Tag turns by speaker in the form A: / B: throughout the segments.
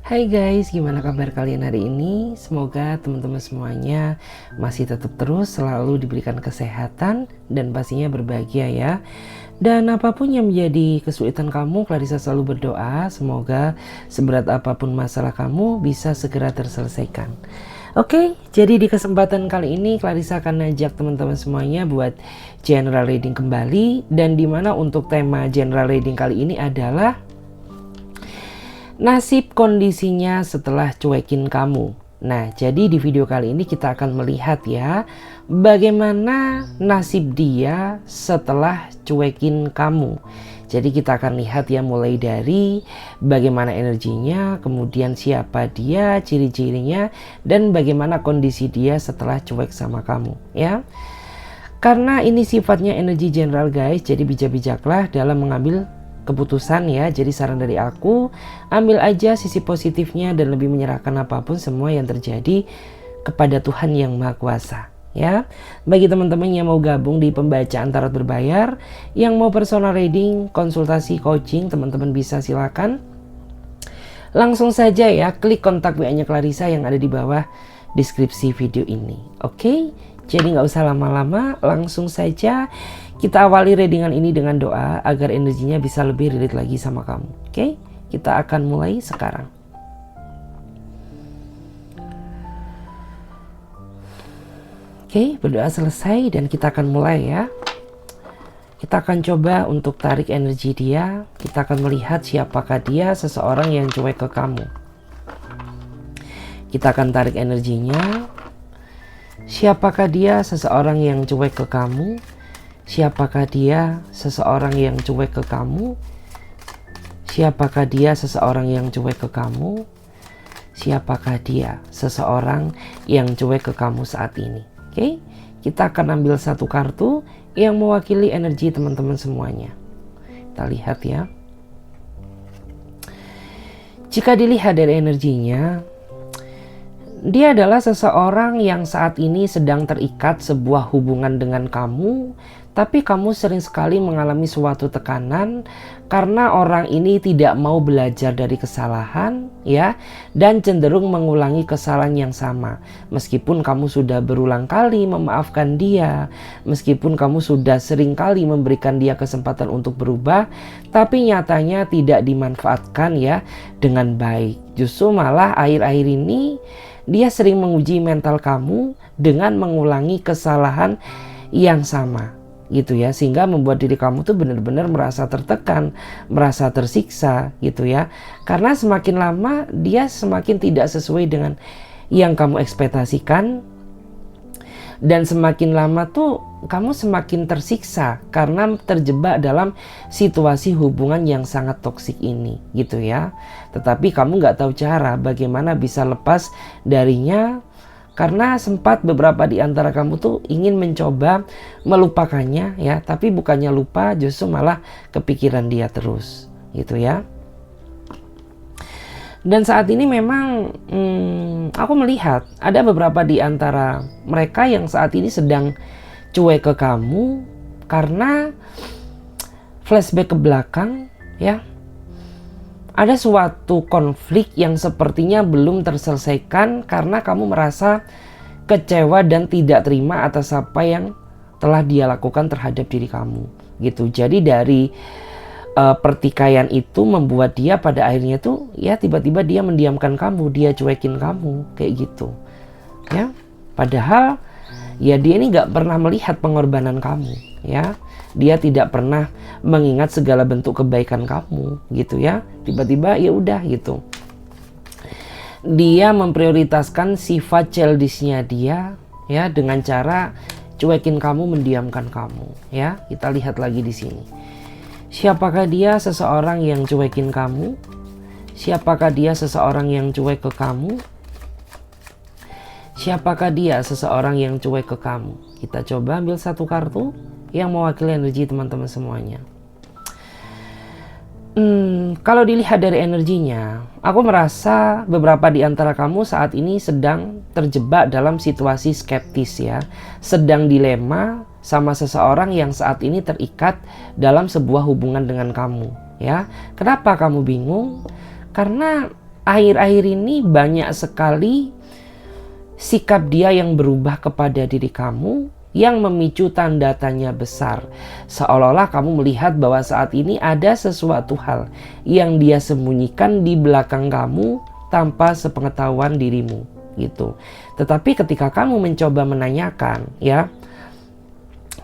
A: Hai guys, gimana kabar kalian hari ini? Semoga teman-teman semuanya masih tetap terus selalu diberikan kesehatan dan pastinya berbahagia ya. Dan apapun yang menjadi kesulitan kamu, Clarissa selalu berdoa semoga seberat apapun masalah kamu bisa segera terselesaikan. Oke, jadi di kesempatan kali ini Clarissa akan ngajak teman-teman semuanya buat general reading kembali. Dan dimana untuk tema general reading kali ini adalah nasib kondisinya setelah cuekin kamu. Nah, jadi di video kali ini kita akan melihat ya, bagaimana nasib dia setelah cuekin kamu. Jadi kita akan lihat ya, mulai dari bagaimana energinya, kemudian siapa dia, ciri-cirinya, dan bagaimana kondisi dia setelah cuek sama kamu ya. Karena ini sifatnya energi general guys, jadi bijak-bijaklah dalam mengambil keputusan ya. Jadi saran dari aku, ambil aja sisi positifnya dan lebih menyerahkan apapun semua yang terjadi kepada Tuhan yang Maha Kuasa ya. Bagi teman-teman yang mau gabung di pembacaan tarot berbayar, yang mau personal reading, konsultasi, coaching, teman-teman bisa silakan langsung saja ya, klik kontak WA-nya Clarissa yang ada di bawah deskripsi video ini. Oke, jadi nggak usah lama-lama, langsung saja kita awali readingan ini dengan doa agar energinya bisa lebih relate lagi sama kamu. Oke, kita akan mulai sekarang. Oke, berdoa selesai dan kita akan mulai ya. Kita akan coba untuk tarik energi dia. Kita akan melihat siapakah dia, seseorang yang cuek ke kamu. Kita akan tarik energinya. Siapakah dia, seseorang yang cuek ke kamu? Siapakah dia, seseorang yang cuek ke kamu? Siapakah dia, seseorang yang cuek ke kamu? Siapakah dia, seseorang yang cuek ke kamu saat ini? Oke, kita akan ambil satu kartu yang mewakili energi teman-teman semuanya. Kita lihat ya. Jika dilihat dari energinya, dia adalah seseorang yang saat ini sedang terikat sebuah hubungan dengan kamu, tapi kamu sering sekali mengalami suatu tekanan karena orang ini tidak mau belajar dari kesalahan ya, dan cenderung mengulangi kesalahan yang sama. Meskipun kamu sudah berulang kali memaafkan dia, meskipun kamu sudah sering kali memberikan dia kesempatan untuk berubah, tapi nyatanya tidak dimanfaatkan ya dengan baik. Justru malah akhir-akhir ini dia sering menguji mental kamu dengan mengulangi kesalahan yang sama gitu ya, sehingga membuat diri kamu tuh benar-benar merasa tertekan, merasa tersiksa gitu ya. Karena semakin lama dia semakin tidak sesuai dengan yang kamu ekspektasikan, dan semakin lama tuh kamu semakin tersiksa karena terjebak dalam situasi hubungan yang sangat toksik ini gitu ya. Tetapi kamu nggak tahu cara bagaimana bisa lepas darinya, karena sempat beberapa di antara kamu tuh ingin mencoba melupakannya ya, tapi bukannya lupa, justru malah kepikiran dia terus gitu ya. Dan saat ini memang aku melihat ada beberapa di antara mereka yang saat ini sedang cuek ke kamu karena flashback ke belakang ya. Ada suatu konflik yang sepertinya belum terselesaikan karena kamu merasa kecewa dan tidak terima atas apa yang telah dia lakukan terhadap diri kamu gitu. Jadi dari pertikaian itu membuat dia pada akhirnya tuh ya tiba-tiba dia mendiamkan kamu, dia cuekin kamu kayak gitu ya. Padahal ya dia ini nggak pernah melihat pengorbanan kamu ya. Dia tidak pernah mengingat segala bentuk kebaikan kamu gitu ya. Tiba-tiba ya udah gitu. Dia memprioritaskan sifat childishnya dia ya dengan cara cuekin kamu, mendiamkan kamu ya. Kita lihat lagi di sini. Siapakah dia, seseorang yang cuekin kamu? Siapakah dia, seseorang yang cuek ke kamu? Siapakah dia, seseorang yang cuek ke kamu? Kita coba ambil satu kartu yang mewakili energi teman-teman semuanya. Kalau dilihat dari energinya, aku merasa beberapa di antara kamu saat ini sedang terjebak dalam situasi skeptis ya, sedang dilema sama seseorang yang saat ini terikat dalam sebuah hubungan dengan kamu ya. Kenapa kamu bingung? Karena akhir-akhir ini banyak sekali sikap dia yang berubah kepada diri kamu yang memicu tanda tanya besar. Seolah-olah kamu melihat bahwa saat ini ada sesuatu hal yang dia sembunyikan di belakang kamu tanpa sepengetahuan dirimu gitu. Tetapi ketika kamu mencoba menanyakan ya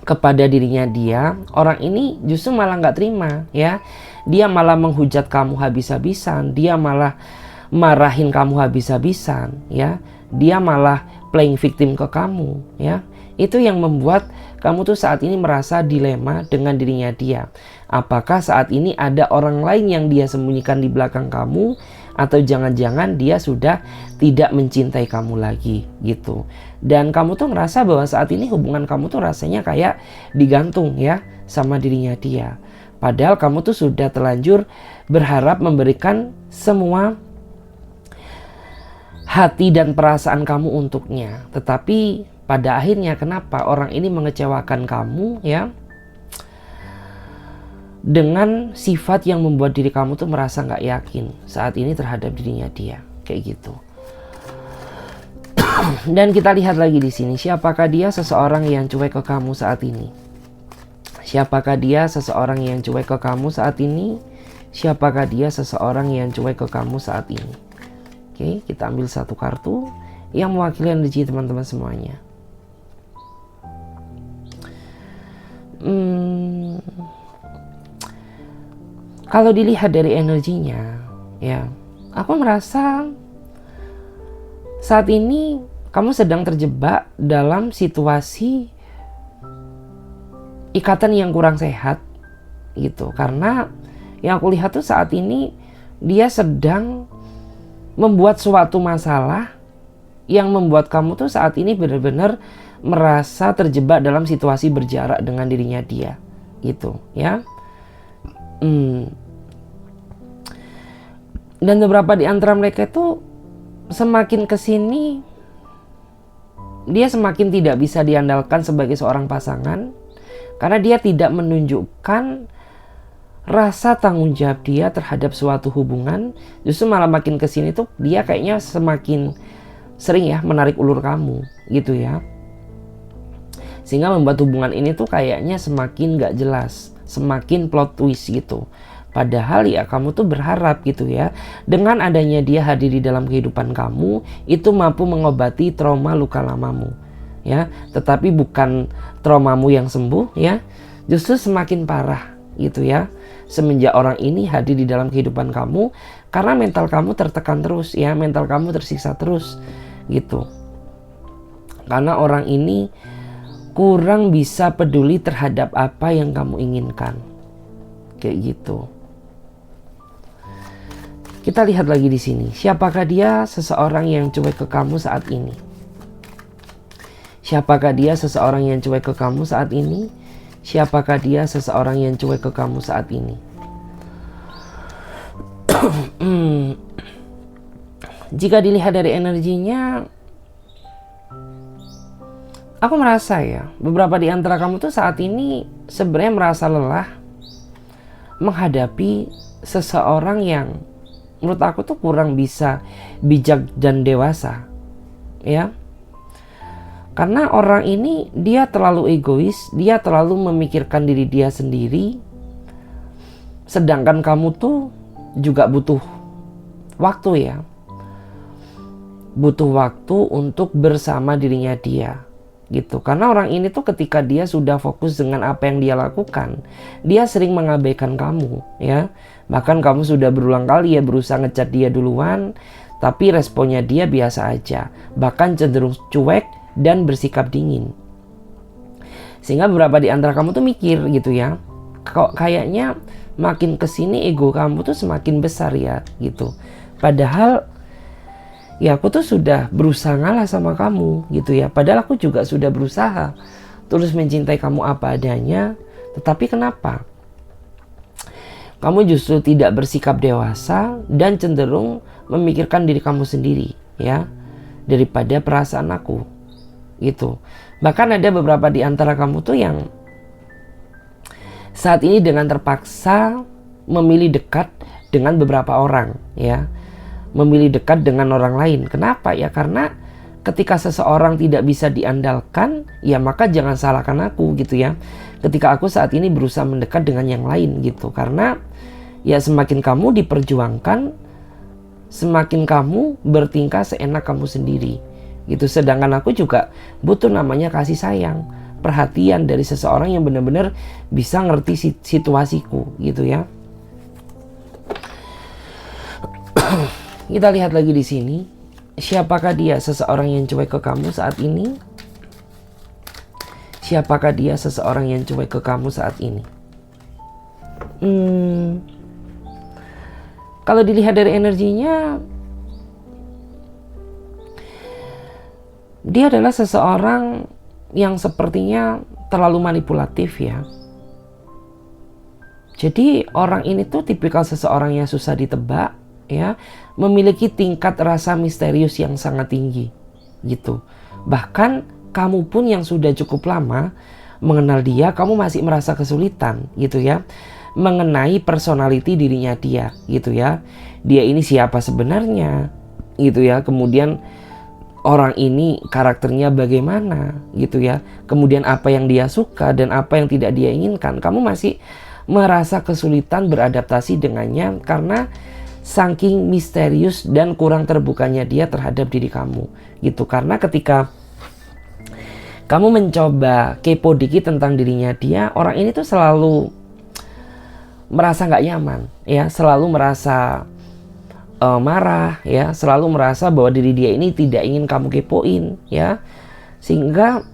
A: kepada dirinya dia, orang ini justru malah nggak terima ya. Dia malah menghujat kamu habis-habisan, dia malah marahin kamu habis-habisan ya. Dia malah playing victim ke kamu ya. Itu yang membuat kamu tuh saat ini merasa dilema dengan dirinya dia. Apakah saat ini ada orang lain yang dia sembunyikan di belakang kamu, atau jangan-jangan dia sudah tidak mencintai kamu lagi gitu. Dan kamu tuh ngerasa bahwa saat ini hubungan kamu tuh rasanya kayak digantung ya sama dirinya dia. Padahal kamu tuh sudah terlanjur berharap memberikan semua hati dan perasaan kamu untuknya. Tetapi pada akhirnya kenapa orang ini mengecewakan kamu ya? Dengan sifat yang membuat diri kamu tuh merasa nggak yakin saat ini terhadap dirinya dia, kayak gitu. Dan kita lihat lagi di sini, siapakah dia seseorang yang cuek ke kamu saat ini? Siapakah dia seseorang yang cuek ke kamu saat ini? Siapakah dia seseorang yang cuek ke kamu saat ini? Oke, kita ambil satu kartu yang mewakili energi teman-teman semuanya. Kalau dilihat dari energinya, ya, aku merasa saat ini kamu sedang terjebak dalam situasi ikatan yang kurang sehat, gitu. Karena yang aku lihat tuh saat ini dia sedang membuat suatu masalah yang membuat kamu tuh saat ini benar-benar merasa terjebak dalam situasi berjarak dengan dirinya dia, gitu, ya. Dan beberapa di antara mereka itu semakin kesini dia semakin tidak bisa diandalkan sebagai seorang pasangan karena dia tidak menunjukkan rasa tanggung jawab dia terhadap suatu hubungan. Justru malah makin kesini tuh dia kayaknya semakin sering ya menarik ulur kamu gitu ya, sehingga membuat hubungan ini tuh kayaknya semakin gak jelas, semakin plot twist gitu. Padahal ya kamu tuh berharap gitu ya, dengan adanya dia hadir di dalam kehidupan kamu, itu mampu mengobati trauma luka lamamu ya. Tetapi bukan traumamu yang sembuh ya, justru semakin parah gitu ya, semenjak orang ini hadir di dalam kehidupan kamu. Karena mental kamu tertekan terus ya, mental kamu tersiksa terus gitu. Karena orang ini kurang bisa peduli terhadap apa yang kamu inginkan, kayak gitu. Kita lihat lagi di sini, siapakah dia seseorang yang cuek ke kamu saat ini? Siapakah dia seseorang yang cuek ke kamu saat ini? Siapakah dia seseorang yang cuek ke kamu saat ini? Jika dilihat dari energinya, aku merasa ya, beberapa di antara kamu tuh saat ini sebenarnya merasa lelah menghadapi seseorang yang menurut aku tuh kurang bisa bijak dan dewasa ya. Karena orang ini dia terlalu egois, dia terlalu memikirkan diri dia sendiri, sedangkan kamu tuh juga butuh waktu ya, butuh waktu untuk bersama dirinya dia gitu. Karena orang ini tuh ketika dia sudah fokus dengan apa yang dia lakukan, dia sering mengabaikan kamu ya. Bahkan kamu sudah berulang kali ya berusaha ngechat dia duluan, tapi responnya dia biasa aja, bahkan cenderung cuek dan bersikap dingin. Sehingga beberapa di antara kamu tuh mikir gitu ya, kok kayaknya makin kesini ego kamu tuh semakin besar ya gitu. Padahal ya aku tuh sudah berusaha ngalah sama kamu gitu ya. Padahal aku juga sudah berusaha terus mencintai kamu apa adanya. Tetapi kenapa kamu justru tidak bersikap dewasa dan cenderung memikirkan diri kamu sendiri ya, daripada perasaan aku gitu. Bahkan ada beberapa di antara kamu tuh yang saat ini dengan terpaksa memilih dekat dengan beberapa orang ya. memilih dekat dengan orang lain. Kenapa ya? Karena ketika seseorang tidak bisa diandalkan, ya maka jangan salahkan aku gitu ya. Ketika aku saat ini berusaha mendekat dengan yang lain gitu. Karena ya semakin kamu diperjuangkan, semakin kamu bertingkah seenak kamu sendiri gitu. Sedangkan aku juga butuh namanya kasih sayang, perhatian dari seseorang yang benar-benar bisa ngerti situasiku gitu ya. Kita lihat lagi di sini. Siapakah dia, seseorang yang cuek ke kamu saat ini? Siapakah dia, seseorang yang cuek ke kamu saat ini? Kalau dilihat dari energinya, dia adalah seseorang yang sepertinya terlalu manipulatif ya. Jadi orang ini tuh tipikal seseorang yang susah ditebak ya, memiliki tingkat rasa misterius yang sangat tinggi gitu. Bahkan kamu pun yang sudah cukup lama mengenal dia, kamu masih merasa kesulitan gitu ya mengenai personality dirinya dia gitu ya. Dia ini siapa sebenarnya gitu ya. Kemudian orang ini karakternya bagaimana gitu ya. Kemudian apa yang dia suka dan apa yang tidak dia inginkan. Kamu masih merasa kesulitan beradaptasi dengannya karena saking misterius dan kurang terbukanya dia terhadap diri kamu gitu. Karena ketika kamu mencoba kepo dikit tentang dirinya dia, orang ini tuh selalu merasa nggak nyaman ya, selalu merasa marah ya, selalu merasa bahwa diri dia ini tidak ingin kamu kepoin ya. Sehingga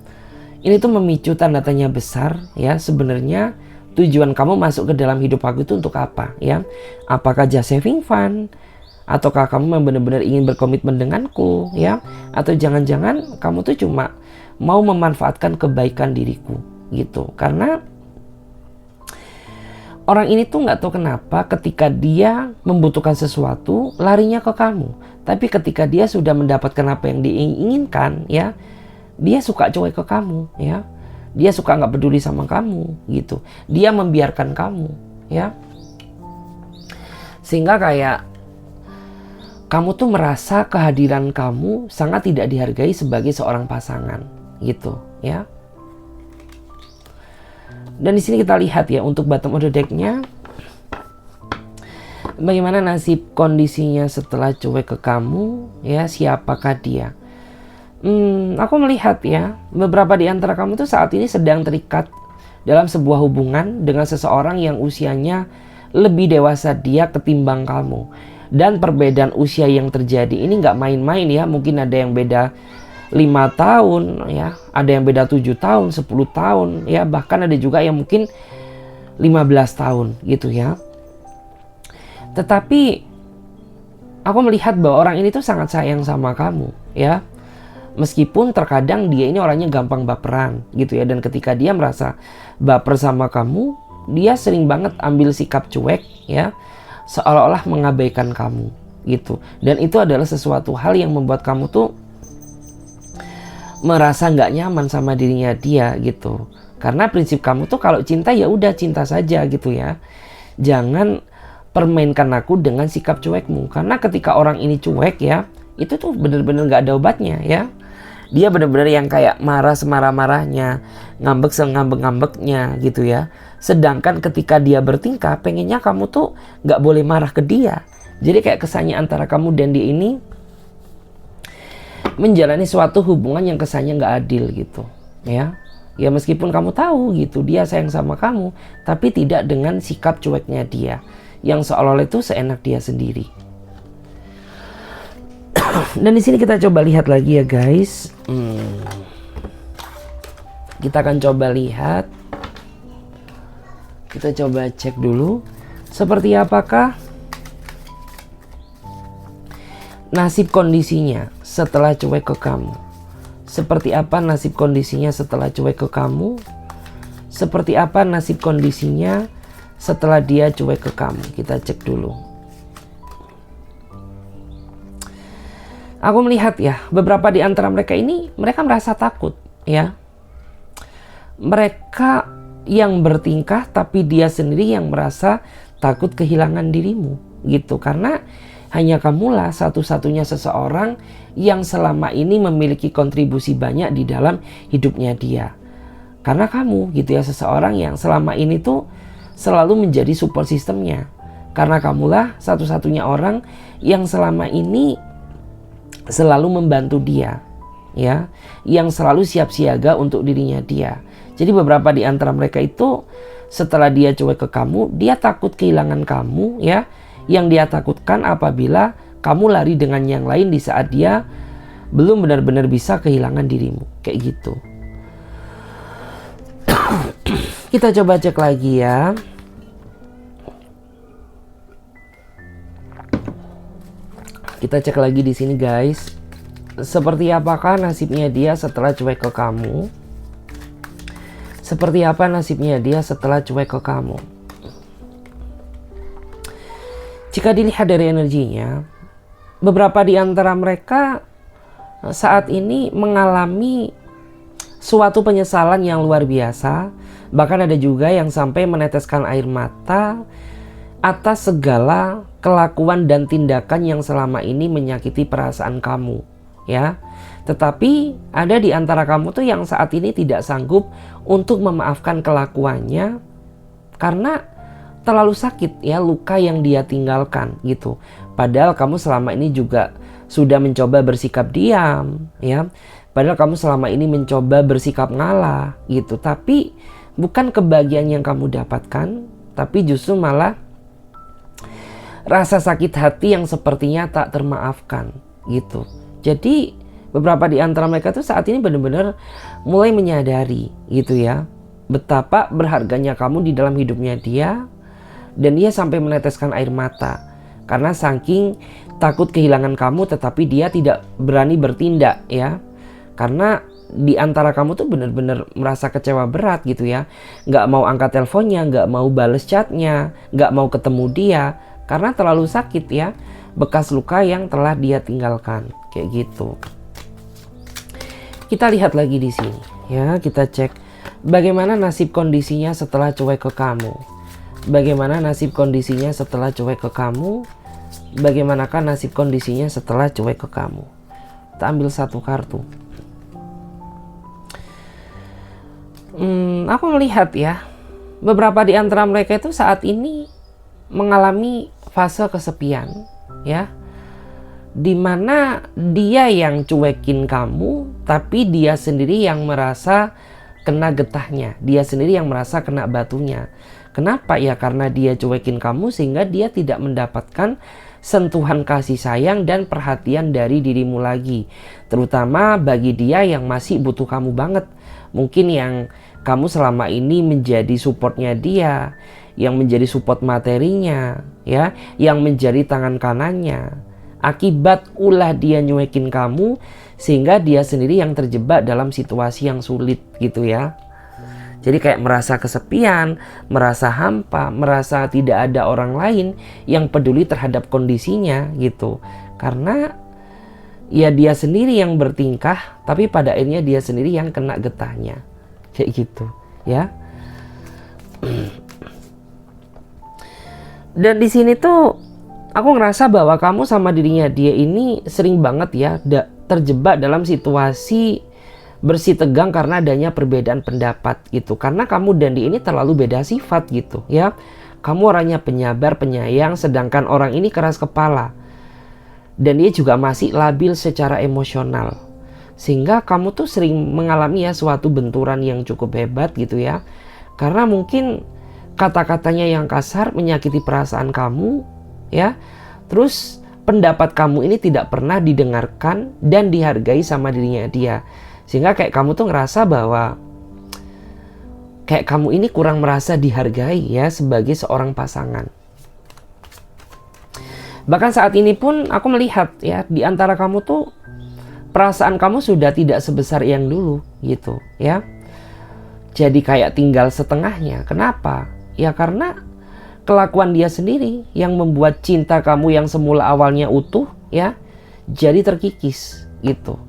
A: ini tuh memicu tanda tanya besar ya, sebenarnya tujuan kamu masuk ke dalam hidup aku itu untuk apa ya? Apakah just having fun? Ataukah kamu benar-benar ingin berkomitmen denganku ya? Atau jangan-jangan kamu tuh cuma mau memanfaatkan kebaikan diriku gitu. Karena orang ini tuh nggak tahu kenapa ketika dia membutuhkan sesuatu larinya ke kamu. Tapi ketika dia sudah mendapatkan apa yang diinginkan ya, dia suka cuek ke kamu ya. Dia suka nggak peduli sama kamu gitu. Dia membiarkan kamu ya. Sehingga kayak kamu tuh merasa kehadiran kamu sangat tidak dihargai sebagai seorang pasangan gitu ya. Dan di sini kita lihat ya untuk bottom of the deck-nya, bagaimana nasib kondisinya setelah cuek ke kamu ya, siapakah dia? Aku melihat ya, beberapa di antara kamu tuh saat ini sedang terikat dalam sebuah hubungan dengan seseorang yang usianya lebih dewasa dia ketimbang kamu. Dan perbedaan usia yang terjadi ini nggak main-main ya. Mungkin ada yang beda 5 tahun ya, ada yang beda 7 tahun, 10 tahun ya, bahkan ada juga yang mungkin 15 tahun gitu ya. Tetapi aku melihat bahwa orang ini tuh sangat sayang sama kamu ya. Meskipun terkadang dia ini orangnya gampang baperan gitu ya. Dan ketika dia merasa baper sama kamu, dia sering banget ambil sikap cuek ya, seolah-olah mengabaikan kamu gitu. Dan itu adalah sesuatu hal yang membuat kamu tuh merasa nggak nyaman sama dirinya dia gitu. Karena prinsip kamu tuh kalau cinta ya udah cinta saja gitu ya. Jangan permainkan aku dengan sikap cuekmu. Karena ketika orang ini cuek ya, itu tuh bener-bener nggak ada obatnya ya. Dia benar-benar yang kayak marah semarah-marahnya, ngambek sengambek-ngambeknya gitu ya. Sedangkan ketika dia bertingkah, pengennya kamu tuh nggak boleh marah ke dia. Jadi kayak kesannya antara kamu dan dia ini menjalani suatu hubungan yang kesannya nggak adil gitu ya. Ya meskipun kamu tahu gitu dia sayang sama kamu, tapi tidak dengan sikap cueknya dia yang seolah-olah itu seenak dia sendiri. Dan di sini kita coba lihat lagi ya guys. Kita akan coba lihat. Kita coba cek dulu seperti apakah nasib kondisinya setelah cuek ke kamu. Seperti apa nasib kondisinya setelah cuek ke kamu? Seperti apa nasib kondisinya setelah dia cuek ke kamu? Kita cek dulu. Aku melihat ya, beberapa di antara mereka ini, mereka merasa takut ya. Mereka yang bertingkah, tapi dia sendiri yang merasa takut kehilangan dirimu gitu. Karena hanya kamulah satu-satunya seseorang yang selama ini memiliki kontribusi banyak di dalam hidupnya dia. Karena kamu gitu ya, seseorang yang selama ini tuh selalu menjadi support sistemnya. Karena kamulah satu-satunya orang yang selama ini selalu membantu dia, ya, yang selalu siap siaga untuk dirinya dia. Jadi beberapa di antara mereka itu setelah dia cuek ke kamu, dia takut kehilangan kamu, ya. Yang dia takutkan apabila kamu lari dengan yang lain di saat dia belum benar-benar bisa kehilangan dirimu, kayak gitu. Kita coba cek lagi ya. Kita cek lagi di sini guys. Seperti apakah nasibnya dia setelah cuek ke kamu? Seperti apa nasibnya dia setelah cuek ke kamu? Jika dilihat dari energinya, beberapa di antara mereka saat ini mengalami suatu penyesalan yang luar biasa. Bahkan ada juga yang sampai meneteskan air mata atas segala kelakuan dan tindakan yang selama ini menyakiti perasaan kamu, ya. Tetapi ada di antara kamu tuh yang saat ini tidak sanggup untuk memaafkan kelakuannya karena terlalu sakit ya, luka yang dia tinggalkan gitu. Padahal kamu selama ini juga sudah mencoba bersikap diam, ya. Padahal kamu selama ini mencoba bersikap ngalah gitu. Tapi bukan kebahagiaan yang kamu dapatkan, tapi justru malah rasa sakit hati yang sepertinya tak termaafkan gitu. Jadi beberapa di antara mereka tuh saat ini benar-benar mulai menyadari gitu ya, betapa berharganya kamu di dalam hidupnya dia. Dan dia sampai meneteskan air mata karena saking takut kehilangan kamu, tetapi dia tidak berani bertindak ya. Karena di antara kamu tuh benar-benar merasa kecewa berat gitu ya. Nggak mau angkat teleponnya, nggak mau bales chatnya, nggak mau ketemu dia. Karena terlalu sakit ya, bekas luka yang telah dia tinggalkan. Kayak gitu. Kita lihat lagi di sini ya, kita cek bagaimana nasib kondisinya setelah cuek ke kamu. Bagaimana nasib kondisinya setelah cuek ke kamu? Bagaimanakah nasib kondisinya setelah cuek ke kamu? Kita ambil satu kartu. Aku melihat ya, beberapa di antara mereka itu saat ini mengalami fase kesepian, ya, dimana dia yang cuekin kamu, tapi dia sendiri yang merasa kena getahnya, dia sendiri yang merasa kena batunya. Kenapa ya? Karena dia cuekin kamu sehingga dia tidak mendapatkan sentuhan kasih sayang dan perhatian dari dirimu lagi. Terutama bagi dia yang masih butuh kamu banget. Mungkin yang kamu selama ini menjadi supportnya dia, yang menjadi support materinya, ya, yang menjadi tangan kanannya. Akibat ulah dia nyuekin kamu sehingga dia sendiri yang terjebak dalam situasi yang sulit gitu ya. Jadi kayak merasa kesepian, merasa hampa, merasa tidak ada orang lain yang peduli terhadap kondisinya gitu. Karena ya dia sendiri yang bertingkah, tapi pada akhirnya dia sendiri yang kena getahnya. Kayak gitu ya. Dan di sini tuh aku ngerasa bahwa kamu sama dirinya dia ini sering banget ya terjebak dalam situasi bersih tegang karena adanya perbedaan pendapat gitu. Karena kamu dan dia ini terlalu beda sifat gitu ya. Kamu orangnya penyabar, penyayang, sedangkan orang ini keras kepala. Dan dia juga masih labil secara emosional. Sehingga kamu tuh sering mengalami ya suatu benturan yang cukup hebat gitu ya. Karena mungkin kata-katanya yang kasar menyakiti perasaan kamu ya. Terus pendapat kamu ini tidak pernah didengarkan dan dihargai sama dirinya dia. Sehingga kayak kamu tuh ngerasa bahwa kayak kamu ini kurang merasa dihargai ya sebagai seorang pasangan. Bahkan saat ini pun aku melihat ya di antara kamu tuh perasaan kamu sudah tidak sebesar yang dulu gitu ya. Jadi kayak tinggal setengahnya. Kenapa? Ya karena kelakuan dia sendiri yang membuat cinta kamu yang semula awalnya utuh ya jadi terkikis gitu.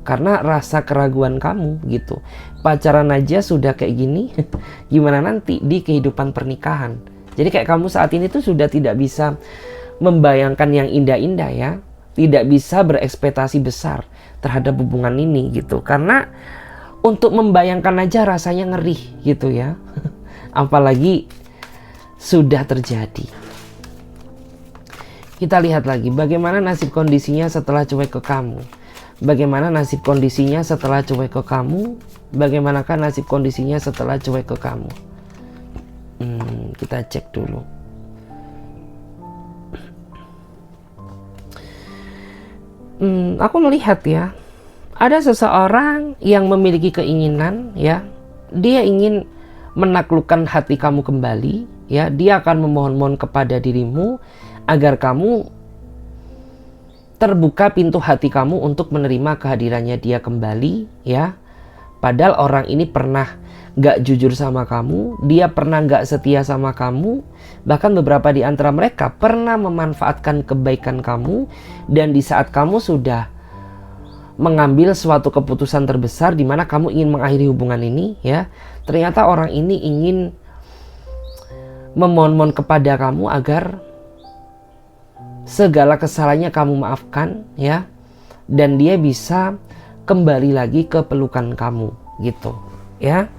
A: Karena rasa keraguan kamu gitu. Pacaran aja sudah kayak gini, gimana nanti di kehidupan pernikahan. Jadi kayak kamu saat ini tuh sudah tidak bisa membayangkan yang indah-indah ya, tidak bisa berekspektasi besar terhadap hubungan ini gitu. Karena untuk membayangkan aja rasanya ngeri gitu ya. Apalagi sudah terjadi. Kita lihat lagi bagaimana nasib kondisinya setelah cuek ke kamu. Bagaimana nasib kondisinya setelah cuek ke kamu? Bagaimanakah nasib kondisinya setelah cuek ke kamu? Kita cek dulu. Aku melihat ya, ada seseorang yang memiliki keinginan ya, dia ingin menaklukkan hati kamu kembali ya, dia akan memohon-mohon kepada dirimu agar kamu terbuka pintu hati kamu untuk menerima kehadirannya dia kembali ya. Padahal orang ini pernah gak jujur sama kamu, dia pernah gak setia sama kamu, bahkan beberapa di antara mereka pernah memanfaatkan kebaikan kamu, dan di saat kamu sudah mengambil suatu keputusan terbesar di mana kamu ingin mengakhiri hubungan ini ya, ternyata orang ini ingin memohon-mohon kepada kamu agar segala kesalahannya kamu maafkan ya, dan dia bisa kembali lagi ke pelukan kamu gitu ya.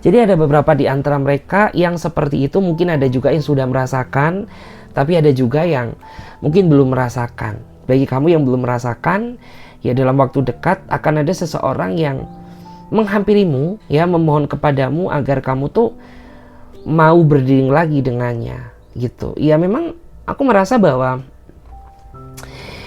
A: Jadi ada beberapa di antara mereka yang seperti itu, mungkin ada juga yang sudah merasakan, tapi ada juga yang mungkin belum merasakan. Bagi kamu yang belum merasakan, ya dalam waktu dekat akan ada seseorang yang menghampirimu ya, memohon kepadamu agar kamu tuh mau berdiri lagi dengannya gitu. Ya memang aku merasa bahwa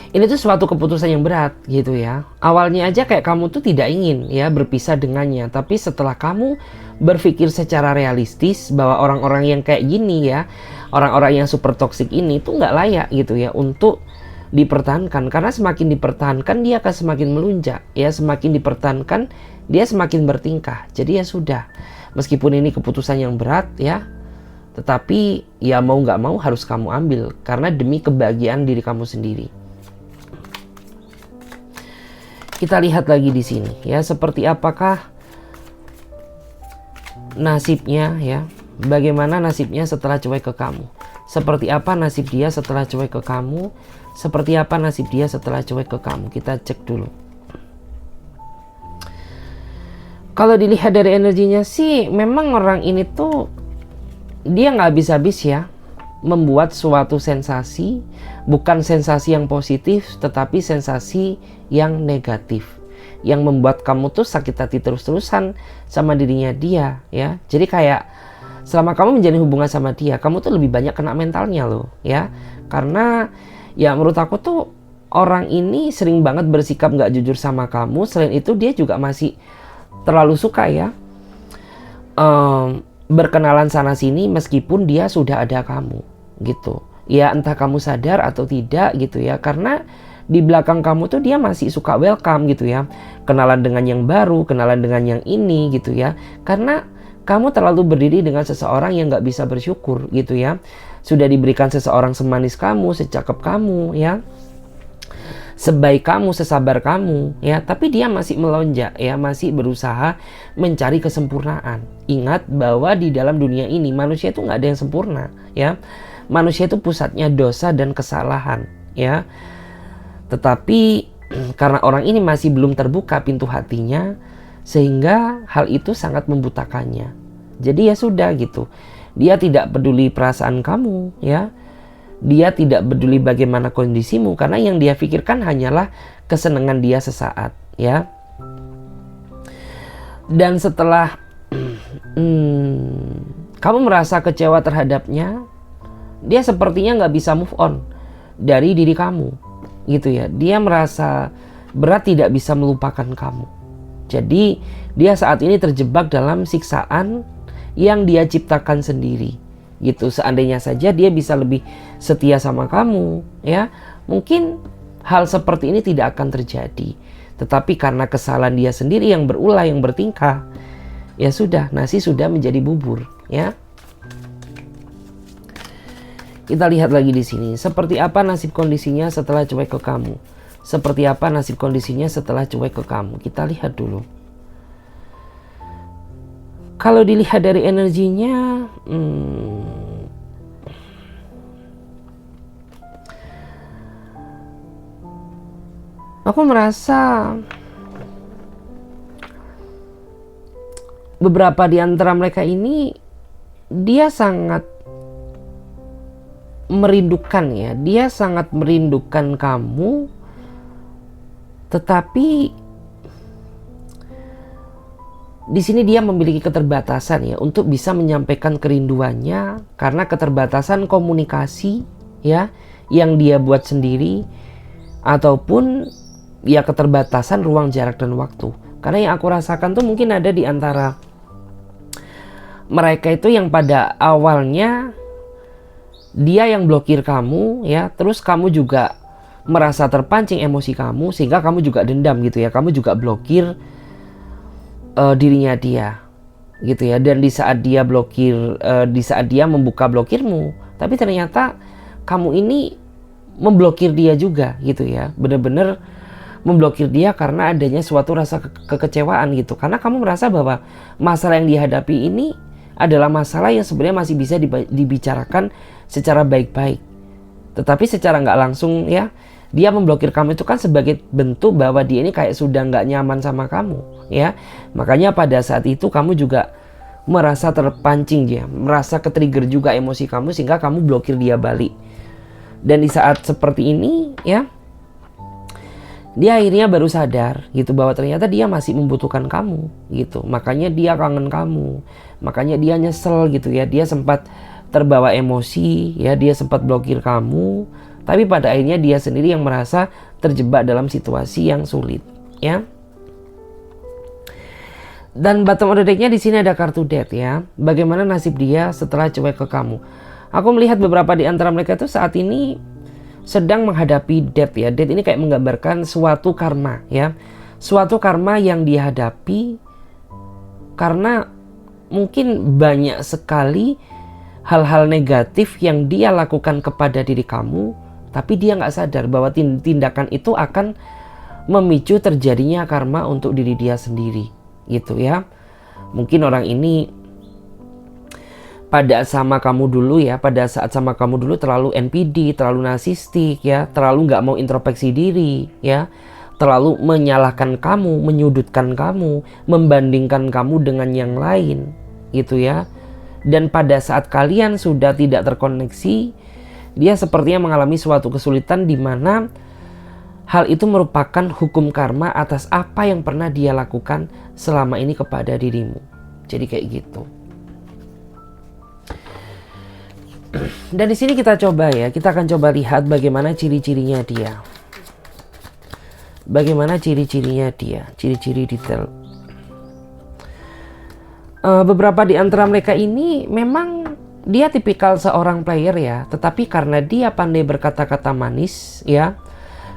A: ini tuh suatu keputusan yang berat gitu ya. Awalnya aja kayak kamu tuh tidak ingin ya berpisah dengannya. Tapi setelah kamu berpikir secara realistis bahwa orang-orang yang kayak gini ya, orang-orang yang super toksik ini tuh nggak layak gitu ya untuk dipertahankan. Karena semakin dipertahankan dia akan semakin melunjak ya. Semakin dipertahankan dia semakin bertingkah. Jadi ya sudah, meskipun ini keputusan yang berat ya, tetapi ya mau nggak mau harus kamu ambil. Karena demi kebahagiaan diri kamu sendiri. Kita lihat lagi di sini ya, seperti apakah nasibnya ya, bagaimana nasibnya setelah cuek ke kamu, seperti apa nasib dia setelah cuek ke kamu, seperti apa nasib dia setelah cuek ke kamu. Kita cek dulu. Kalau dilihat dari energinya sih, memang orang ini tuh dia nggak habis-habis ya membuat suatu sensasi, bukan sensasi yang positif tetapi sensasi yang negatif, yang membuat kamu tuh sakit hati terus-terusan sama dirinya dia ya. Jadi kayak selama kamu menjalin hubungan sama dia, kamu tuh lebih banyak kena mentalnya loh ya. Karena ya menurut aku tuh orang ini sering banget bersikap nggak jujur sama kamu. Selain itu dia juga masih terlalu suka ya berkenalan sana sini meskipun dia sudah ada kamu gitu ya, entah kamu sadar atau tidak gitu ya. Karena di belakang kamu tuh dia masih suka welcome gitu ya, kenalan dengan yang baru, kenalan dengan yang ini gitu ya. Karena kamu terlalu berdiri dengan seseorang yang gak bisa bersyukur gitu ya. Sudah diberikan seseorang semanis kamu, secakep kamu ya, sebaik kamu, sesabar kamu ya, tapi dia masih melonjak ya, masih berusaha mencari kesempurnaan. Ingat bahwa di dalam dunia ini manusia itu nggak ada yang sempurna ya. Manusia itu pusatnya dosa dan kesalahan ya. Tetapi karena orang ini masih belum terbuka pintu hatinya, sehingga hal itu sangat membutakannya. Jadi ya sudah gitu, dia tidak peduli perasaan kamu ya. Dia tidak peduli bagaimana kondisimu, karena yang dia pikirkan hanyalah kesenangan dia sesaat ya. Dan setelah kamu merasa kecewa terhadapnya, dia sepertinya nggak bisa move on dari diri kamu gitu ya. Dia merasa berat tidak bisa melupakan kamu. Jadi dia saat ini terjebak dalam siksaan yang dia ciptakan sendiri gitu. Seandainya saja dia bisa lebih setia sama kamu ya, mungkin hal seperti ini tidak akan terjadi. Tetapi karena kesalahan dia sendiri yang berulah, yang bertingkah, ya sudah, nasi sudah menjadi bubur ya. Kita lihat lagi di sini, seperti apa nasib kondisinya setelah cuek ke kamu. Seperti apa nasib kondisinya setelah cuek ke kamu. Kita lihat dulu. Kalau dilihat dari energinya, Aku merasa beberapa di antara mereka ini dia sangat merindukan ya, dia sangat merindukan kamu, tetapi di sini dia memiliki keterbatasan ya untuk bisa menyampaikan kerinduannya karena keterbatasan komunikasi ya yang dia buat sendiri, ataupun ya keterbatasan ruang, jarak, dan waktu. Karena yang aku rasakan tuh mungkin ada di antara mereka itu yang pada awalnya dia yang blokir kamu ya, terus kamu juga merasa terpancing emosi kamu sehingga kamu juga dendam gitu ya, kamu juga blokir dirinya dia gitu ya. Dan di saat dia blokir, di saat dia membuka blokirmu, tapi ternyata kamu ini memblokir dia juga gitu ya, bener-bener memblokir dia karena adanya suatu rasa kekecewaan gitu, karena kamu merasa bahwa masalah yang dihadapi ini adalah masalah yang sebenarnya masih bisa dibicarakan secara baik-baik, tetapi secara nggak langsung ya dia memblokir kamu itu kan sebagai bentuk bahwa dia ini kayak sudah nggak nyaman sama kamu ya. Makanya pada saat itu kamu juga merasa terpancing dia, merasa ketrigger juga emosi kamu sehingga kamu blokir dia balik. Dan di saat seperti ini ya, dia akhirnya baru sadar gitu bahwa ternyata dia masih membutuhkan kamu gitu. Makanya dia kangen kamu, makanya dia nyesel gitu ya, dia sempat terbawa emosi ya, dia sempat blokir kamu. Tapi pada akhirnya dia sendiri yang merasa terjebak dalam situasi yang sulit ya. Dan bottom of the deck-nya di sini ada kartu Death ya. Bagaimana nasib dia setelah cuek ke kamu? Aku melihat beberapa di antara mereka itu saat ini sedang menghadapi Death ya. Death ini kayak menggambarkan suatu karma ya. Suatu karma yang dihadapi karena mungkin banyak sekali hal-hal negatif yang dia lakukan kepada diri kamu, tapi dia nggak sadar bahwa tindakan itu akan memicu terjadinya karma untuk diri dia sendiri gitu ya. Mungkin orang ini pada sama kamu dulu ya, pada saat sama kamu dulu terlalu NPD, terlalu narsistik ya, terlalu nggak mau introspeksi diri ya, terlalu menyalahkan kamu, menyudutkan kamu, membandingkan kamu dengan yang lain gitu ya. Dan pada saat kalian sudah tidak terkoneksi, dia sepertinya mengalami suatu kesulitan di mana hal itu merupakan hukum karma atas apa yang pernah dia lakukan selama ini kepada dirimu. Jadi kayak gitu. Dan di sini kita coba ya, kita akan coba lihat bagaimana ciri-cirinya dia. Bagaimana ciri-cirinya dia, ciri-ciri detail. Beberapa di antara mereka ini memang dia tipikal seorang player ya, tetapi karena dia pandai berkata-kata manis ya,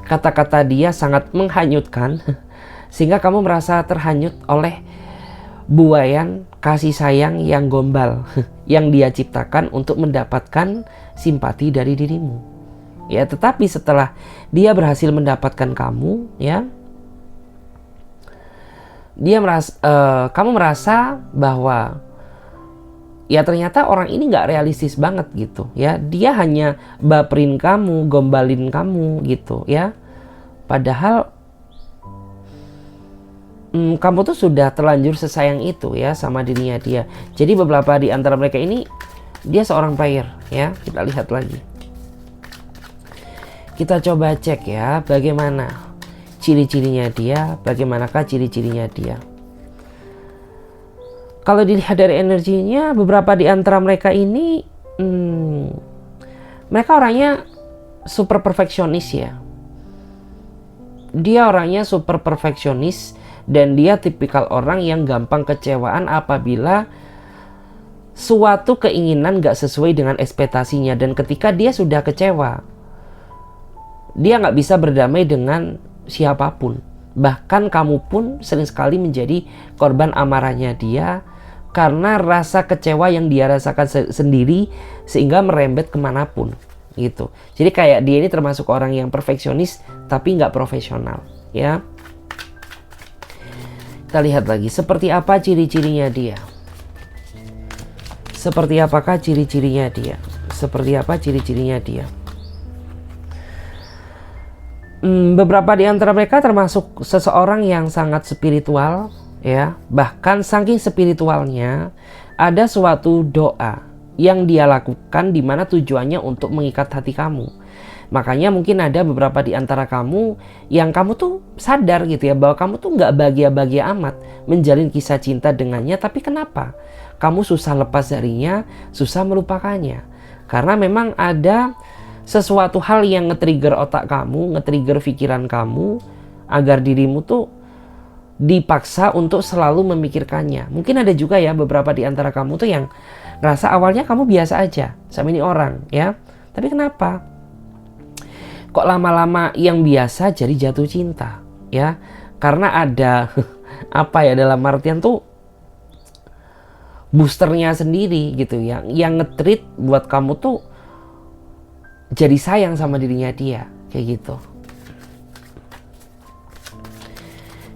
A: kata-kata dia sangat menghanyutkan sehingga kamu merasa terhanyut oleh buaian kasih sayang yang gombal yang dia ciptakan untuk mendapatkan simpati dari dirimu ya. Tetapi setelah dia berhasil mendapatkan kamu ya, dia merasa, kamu merasa bahwa ya ternyata orang ini nggak realistis banget gitu ya. Dia hanya baperin kamu, gombalin kamu gitu ya. Padahal kamu tuh sudah terlanjur sesayang itu ya sama dirinya dia. Jadi beberapa di antara mereka ini dia seorang player ya. Kita lihat lagi. Kita coba cek ya bagaimana ciri-cirinya dia, bagaimanakah ciri-cirinya dia. Kalau dilihat dari energinya, beberapa di antara mereka ini mereka orangnya super perfeksionis ya. Dia orangnya super perfeksionis dan dia tipikal orang yang gampang kecewaan apabila suatu keinginan gak sesuai dengan ekspektasinya. Dan ketika dia sudah kecewa, dia gak bisa berdamai dengan siapapun. Bahkan kamu pun sering sekali menjadi korban amarahnya dia karena rasa kecewa yang dia rasakan sendiri sehingga merembet kemanapun gitu. Jadi kayak dia ini termasuk orang yang perfeksionis tapi nggak profesional ya. Kita lihat lagi seperti apa ciri-cirinya dia. Seperti apakah ciri-cirinya dia? Seperti apa ciri-cirinya dia? Beberapa di antara mereka termasuk seseorang yang sangat spiritual, ya. Bahkan saking spiritualnya, ada suatu doa yang dia lakukan di mana tujuannya untuk mengikat hati kamu. Makanya mungkin ada beberapa di antara kamu yang kamu tuh sadar gitu ya, bahwa kamu tuh nggak bahagia-bahagia amat menjalin kisah cinta dengannya, tapi kenapa? Kamu susah lepas darinya, susah melupakannya. Karena memang ada sesuatu hal yang nge-trigger otak kamu, nge-trigger pikiran kamu, agar dirimu tuh dipaksa untuk selalu memikirkannya. Mungkin ada juga ya beberapa di antara kamu tuh yang ngerasa awalnya kamu biasa aja sama ini orang, ya. Tapi kenapa? Kok lama-lama yang biasa jadi jatuh cinta, ya? Karena ada apa ya, dalam artian tuh boosternya sendiri gitu ya, yang nge-treat buat kamu tuh jadi sayang sama dirinya dia, kayak gitu.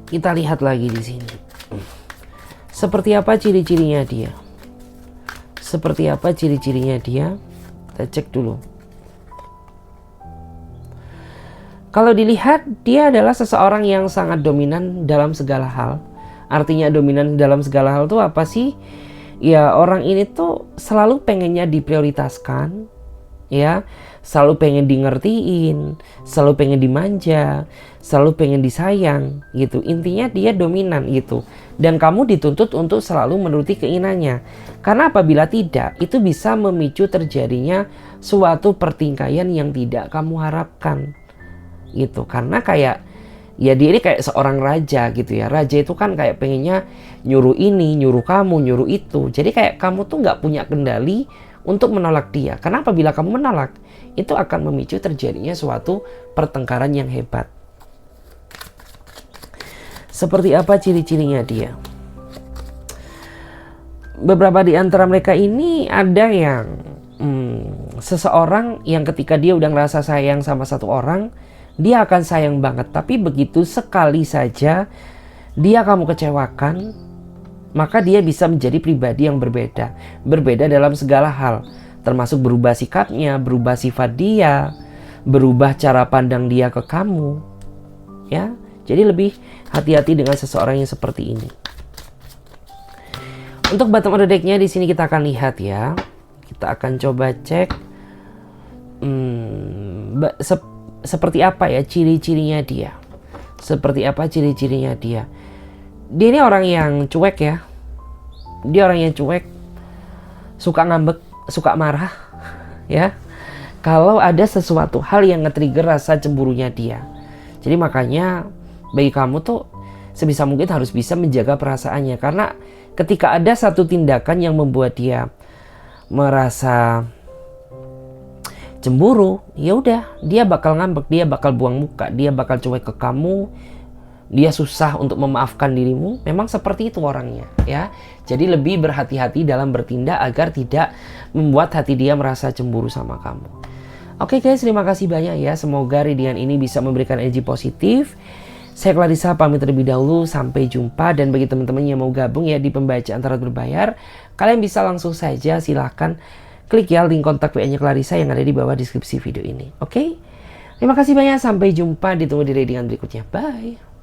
A: Kita lihat lagi di sini. Seperti apa ciri-cirinya dia? Seperti apa ciri-cirinya dia? Kita cek dulu. Kalau dilihat, dia adalah seseorang yang sangat dominan dalam segala hal. Artinya dominan dalam segala hal tuh apa sih? Ya, orang ini tuh selalu pengennya diprioritaskan, ya, selalu pengen di ngertiin, selalu pengen dimanja, selalu pengen disayang gitu. Intinya dia dominan gitu, dan kamu dituntut untuk selalu menuruti keinginannya. Karena apabila tidak, itu bisa memicu terjadinya suatu pertingkaian yang tidak kamu harapkan gitu. Karena kayak ya dia ini kayak seorang raja gitu ya. Raja itu kan kayak pengennya nyuruh ini, nyuruh kamu, nyuruh itu. Jadi kayak kamu tuh nggak punya kendali untuk menolak dia. Karena apabila kamu menolak, itu akan memicu terjadinya suatu pertengkaran yang hebat. Seperti apa ciri-cirinya dia? Beberapa di antara mereka ini ada yang seseorang yang ketika dia udah ngerasa sayang sama satu orang, dia akan sayang banget. Tapi begitu sekali saja dia kamu kecewakan, maka dia bisa menjadi pribadi yang berbeda. Berbeda dalam segala hal, termasuk berubah sikapnya, berubah sifat dia, berubah cara pandang dia ke kamu, ya. Jadi lebih hati-hati dengan seseorang yang seperti ini. Untuk bottom of the deck-nya di sini kita akan lihat ya. Kita akan coba cek seperti apa ya ciri-cirinya dia. Seperti apa ciri-cirinya dia. Dia ini orang yang cuek ya. Dia orang yang cuek, suka ngambek, suka marah, ya. Kalau ada sesuatu hal yang nge-trigger rasa cemburunya dia. Jadi makanya bagi kamu tuh sebisa mungkin harus bisa menjaga perasaannya, karena ketika ada satu tindakan yang membuat dia merasa cemburu, ya udah, dia bakal ngambek, dia bakal buang muka, dia bakal cuek ke kamu. Dia susah untuk memaafkan dirimu. Memang seperti itu orangnya, ya. Jadi lebih berhati-hati dalam bertindak agar tidak membuat hati dia merasa cemburu sama kamu. Oke guys, terima kasih banyak ya. Semoga readingan ini bisa memberikan energi positif. Saya Clarissa pamit terlebih dahulu. Sampai jumpa. Dan bagi teman-teman yang mau gabung ya di pembacaan tarot berbayar, kalian bisa langsung saja silahkan klik ya link kontak WA-nya Clarissa yang ada di bawah deskripsi video ini. Oke? Terima kasih banyak. Sampai jumpa. Ditunggu di readingan berikutnya. Bye.